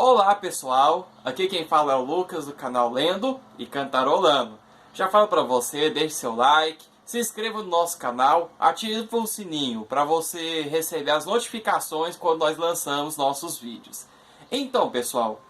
Olá pessoal, aqui quem fala é o Lucas do canal Lendo e Cantarolando. Já falo para você, deixe seu like, se inscreva no nosso canal, ative o sininho para você receber as notificações quando nós lançamos nossos vídeos. Então pessoal,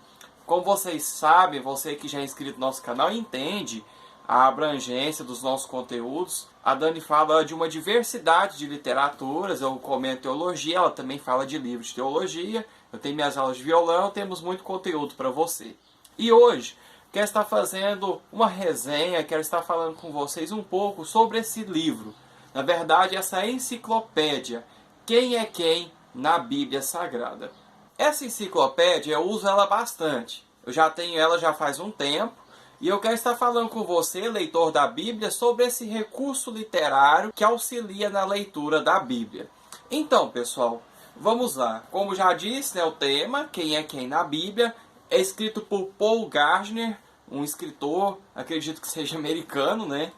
como vocês sabem, você que já é inscrito no nosso canal entende a abrangência dos nossos conteúdos. A Dani fala de uma diversidade de literaturas, eu comento teologia, ela também fala de livros de teologia, eu tenho minhas aulas de violão, temos muito conteúdo para você. E hoje, quero estar fazendo uma resenha, quero estar falando com vocês um pouco sobre esse livro. Na verdade, essa enciclopédia, Quem é Quem na Bíblia Sagrada. Essa enciclopédia, eu uso ela bastante. Eu já tenho ela já faz um tempo. E eu quero estar falando com você, leitor da Bíblia, sobre esse recurso literário que auxilia na leitura da Bíblia. Então, pessoal, vamos lá. Como já disse, o tema, Quem é Quem na Bíblia, é escrito por Paul Gardner, um escritor, acredito que seja americano, né?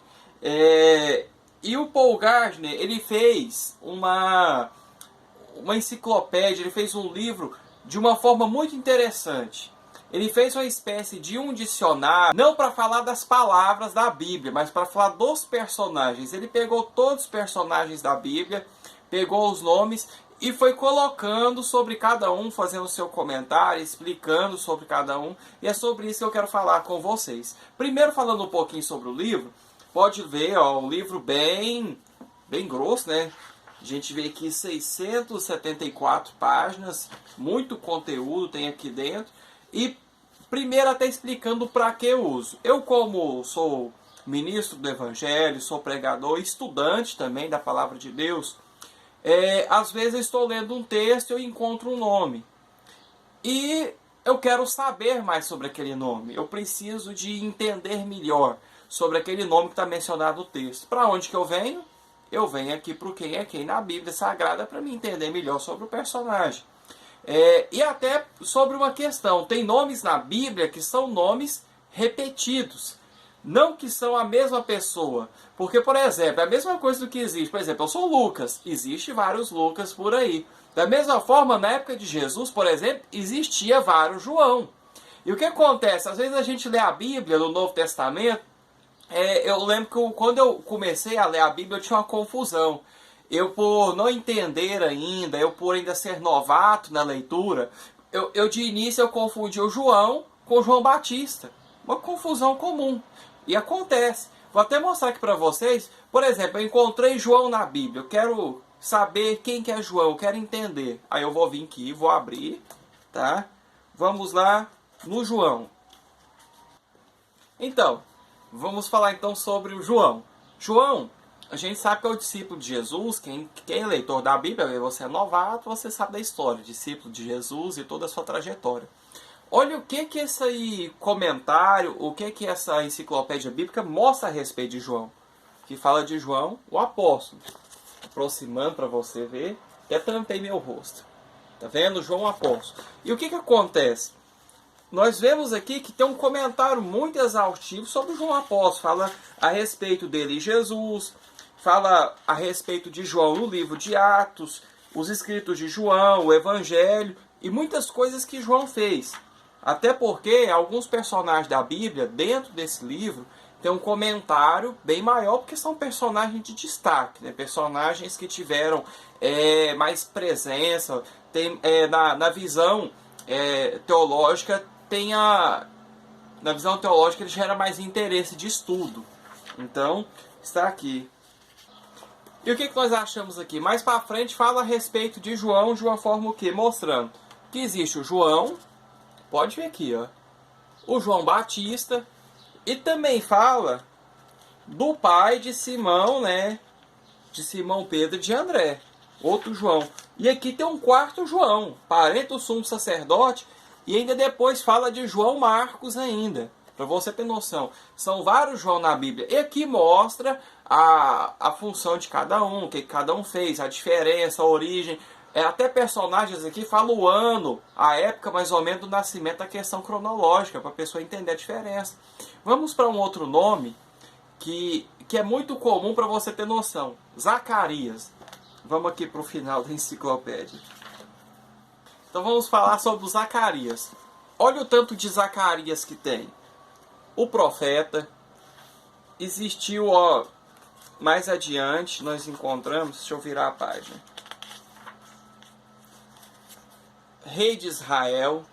E o Paul Gardner, ele fez uma enciclopédia, ele fez um livro de uma forma muito interessante. Ele fez uma espécie de um dicionário, não para falar das palavras da Bíblia, mas para falar dos personagens. Ele pegou todos os personagens da Bíblia, pegou os nomes e foi colocando sobre cada um, fazendo o seu comentário, explicando sobre cada um. E é sobre isso que eu quero falar com vocês. Primeiro, falando um pouquinho sobre o livro, pode ver, um livro bem grosso, né? A gente vê aqui 674 páginas, muito conteúdo tem aqui dentro. E primeiro até explicando para que eu uso. Eu, como sou ministro do Evangelho, sou pregador, estudante também da Palavra de Deus, às vezes eu estou lendo um texto e eu encontro um nome. E eu quero saber mais sobre aquele nome. Eu preciso de entender melhor sobre aquele nome que está mencionado no texto. Para onde que eu venho? Eu venho aqui para o Quem é Quem na Bíblia Sagrada para me entender melhor sobre o personagem. E até sobre uma questão, tem nomes na Bíblia que são nomes repetidos, não que são a mesma pessoa, porque, por exemplo, é a mesma coisa do que existe, por exemplo, eu sou Lucas, existe vários Lucas por aí, da mesma forma, na época de Jesus, por exemplo, existia vários João, e o que acontece, às vezes a gente lê a Bíblia no Novo Testamento, eu lembro que quando eu comecei a ler a Bíblia eu tinha uma confusão. Eu, por não entender ainda, eu por ainda ser novato na leitura, eu de início eu confundi o João com o João Batista. Uma confusão comum. E acontece. Vou até mostrar aqui para vocês. Por exemplo, eu encontrei João na Bíblia. Eu quero saber quem que é João, eu quero entender. Aí eu vou vir aqui, vou abrir, tá? Vamos lá no João. Então, vamos falar então sobre o João. João, a gente sabe que é o discípulo de Jesus. Quem é leitor da Bíblia, você é novato, você sabe da história, discípulo de Jesus e toda a sua trajetória. Olha o que esse comentário, o que essa enciclopédia bíblica mostra a respeito de João. Que fala de João, o apóstolo. Aproximando para você ver, até tampei meu rosto. Tá vendo? João o apóstolo. E o que acontece? Nós vemos aqui que tem um comentário muito exaustivo sobre João apóstolo. Fala a respeito dele e Jesus. Fala a respeito de João no livro de Atos, os escritos de João, o Evangelho e muitas coisas que João fez. Até porque alguns personagens da Bíblia, dentro desse livro, tem um comentário bem maior, porque são personagens de destaque, né? Personagens que tiveram mais presença, na visão teológica, na visão teológica ele gera mais interesse de estudo. Então, está aqui. E o que nós achamos aqui? Mais para frente fala a respeito de João de uma forma o quê? Mostrando que existe o João, pode ver aqui, ó, o João Batista, e também fala do pai de Simão, né? De Simão Pedro e de André, outro João. E aqui tem um quarto João, parente do sumo sacerdote, e ainda depois fala de João Marcos ainda. Para você ter noção, são vários João na Bíblia. E aqui mostra a função de cada um, o que cada um fez, a diferença, a origem. Até personagens aqui falam o ano, a época mais ou menos do nascimento, a questão cronológica, para a pessoa entender a diferença. Vamos para um outro nome que é muito comum para você ter noção. Zacarias. Vamos aqui para o final da enciclopédia. Então vamos falar sobre o Zacarias. Olha o tanto de Zacarias que tem. O profeta. Existiu, ó, mais adiante, nós encontramos, deixa eu virar a página. Rei de Israel.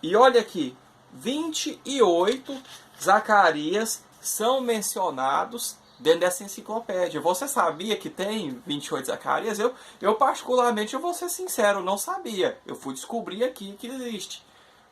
E olha aqui, 28 Zacarias são mencionados dentro dessa enciclopédia. Você sabia que tem 28 Zacarias? Eu particularmente, eu vou ser sincero, não sabia. Eu fui descobrir aqui que existe.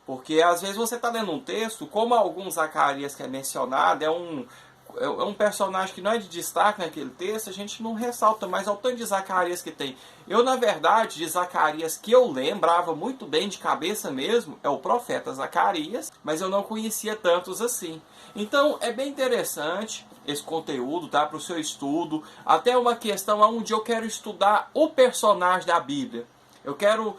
Porque às vezes você está lendo um texto, como alguns Zacarias que é mencionado, é um personagem que não é de destaque naquele texto, a gente não ressalta, mas ao tanto de Zacarias que tem. Eu, na verdade, de Zacarias que eu lembrava muito bem de cabeça mesmo, é o profeta Zacarias, mas eu não conhecia tantos assim. Então, é bem interessante esse conteúdo, tá? Para o seu estudo. Até uma questão onde eu quero estudar o personagem da Bíblia. Eu quero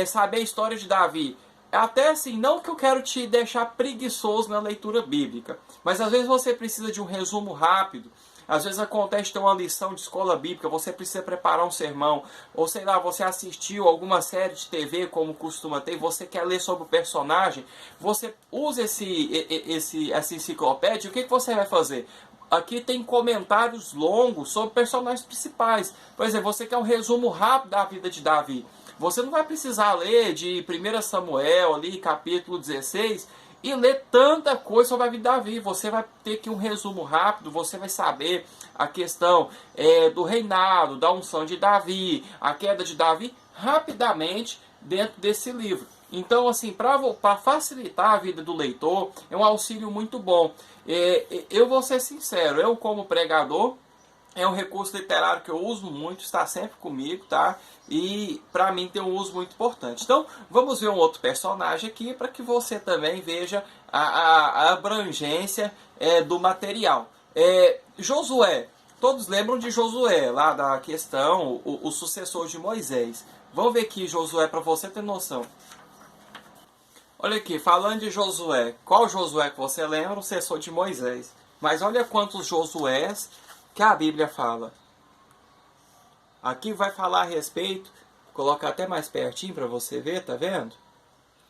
saber a história de Davi. Até assim, não que eu quero te deixar preguiçoso na leitura bíblica, mas às vezes você precisa de um resumo rápido. Às vezes acontece ter uma lição de escola bíblica, você precisa preparar um sermão, ou sei lá, você assistiu alguma série de TV como costuma ter, você quer ler sobre o personagem, você usa essa enciclopédia, o que você vai fazer? Aqui tem comentários longos sobre personagens principais. Por exemplo, você quer um resumo rápido da vida de Davi. Você não vai precisar ler de 1 Samuel, ali, capítulo 16, e ler tanta coisa sobre a vida de Davi. Você vai ter que um resumo rápido, você vai saber a questão do reinado, da unção de Davi, a queda de Davi, rapidamente dentro desse livro. Então, assim, para facilitar a vida do leitor, é um auxílio muito bom. Eu vou ser sincero, eu como pregador, é um recurso literário que eu uso muito, está sempre comigo, tá? E para mim tem um uso muito importante. Então, vamos ver um outro personagem aqui para que você também veja a abrangência do material. Josué, todos lembram de Josué, lá da questão, o sucessor de Moisés. Vamos ver aqui Josué para você ter noção. Olha aqui, falando de Josué, qual Josué que você lembra? O sucessor de Moisés. Mas olha quantos Josués que a Bíblia fala. Aqui vai falar a respeito, vou colocar até mais pertinho para você ver, tá vendo?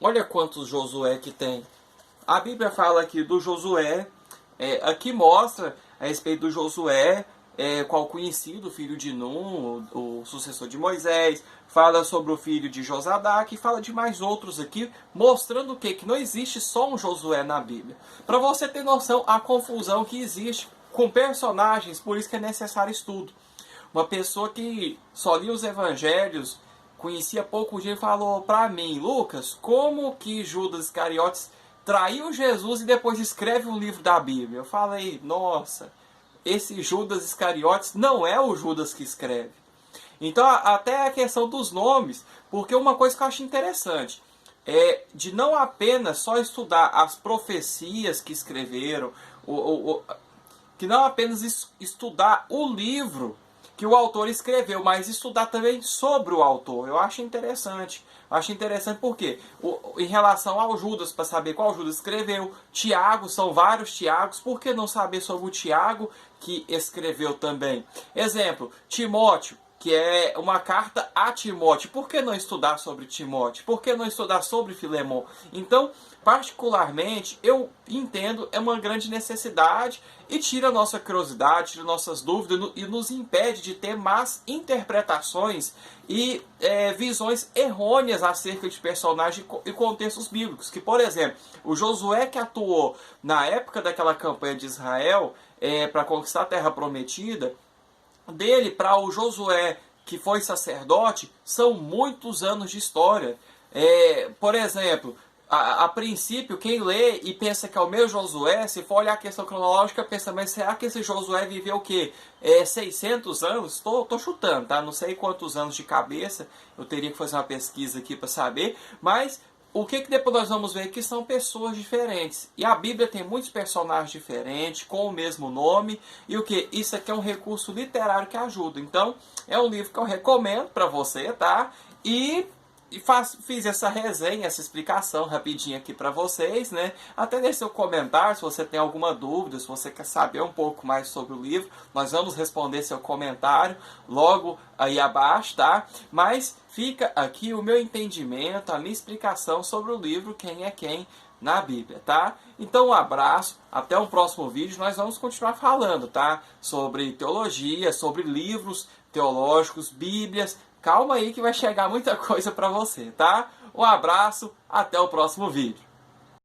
Olha quantos Josué que tem. A Bíblia fala aqui do Josué, aqui mostra a respeito do Josué, qual conhecido, filho de Num, o sucessor de Moisés, fala sobre o filho de Josadaque, e fala de mais outros aqui, mostrando o quê? Que não existe só um Josué na Bíblia. Para você ter noção, a confusão que existe com personagens, por isso que é necessário estudo. Uma pessoa que só lia os evangelhos, conhecia pouco dia, falou para mim: Lucas, como que Judas Iscariotes traiu Jesus e depois escreve um livro da Bíblia? Eu falei: nossa, esse Judas Iscariotes não é o Judas que escreve. Então, até a questão dos nomes, porque uma coisa que eu acho interessante é de não apenas só estudar as profecias que escreveram, que não apenas estudar o livro que o autor escreveu, mas estudar também sobre o autor. Eu acho interessante. Acho interessante porque, em relação ao Judas, para saber qual Judas escreveu, Tiago, são vários Tiagos, por que não saber sobre o Tiago que escreveu também? Exemplo, Timóteo, que é uma carta a Timóteo. Por que não estudar sobre Timóteo? Por que não estudar sobre Filemon? Então, particularmente, eu entendo, é uma grande necessidade e tira a nossa curiosidade, tira nossas dúvidas e nos impede de ter más interpretações e visões errôneas acerca de personagens e contextos bíblicos. Que, por exemplo, o Josué que atuou na época daquela campanha de Israel para conquistar a Terra Prometida, dele para o Josué que foi sacerdote, são muitos anos de história. Por exemplo, a princípio, quem lê e pensa que é o meu Josué, se for olhar a questão cronológica, pensa, mas será que esse Josué viveu o quê? 600 anos? Tô chutando, tá? Não sei quantos anos de cabeça, eu teria que fazer uma pesquisa aqui para saber, mas o que depois nós vamos ver aqui são pessoas diferentes. E a Bíblia tem muitos personagens diferentes, com o mesmo nome. E o que? Isso aqui é um recurso literário que ajuda. Então, é um livro que eu recomendo para você, tá? E fiz essa resenha, essa explicação rapidinho aqui para vocês, né? Até deixe seu comentário se você tem alguma dúvida, se você quer saber um pouco mais sobre o livro. Nós vamos responder seu comentário logo aí abaixo, tá? Mas fica aqui o meu entendimento, a minha explicação sobre o livro Quem é Quem na Bíblia, tá? Então um abraço, até o próximo vídeo. Nós vamos continuar falando, tá? Sobre teologia, sobre livros teológicos, bíblias. Calma aí que vai chegar muita coisa para você, tá? Um abraço, até o próximo vídeo.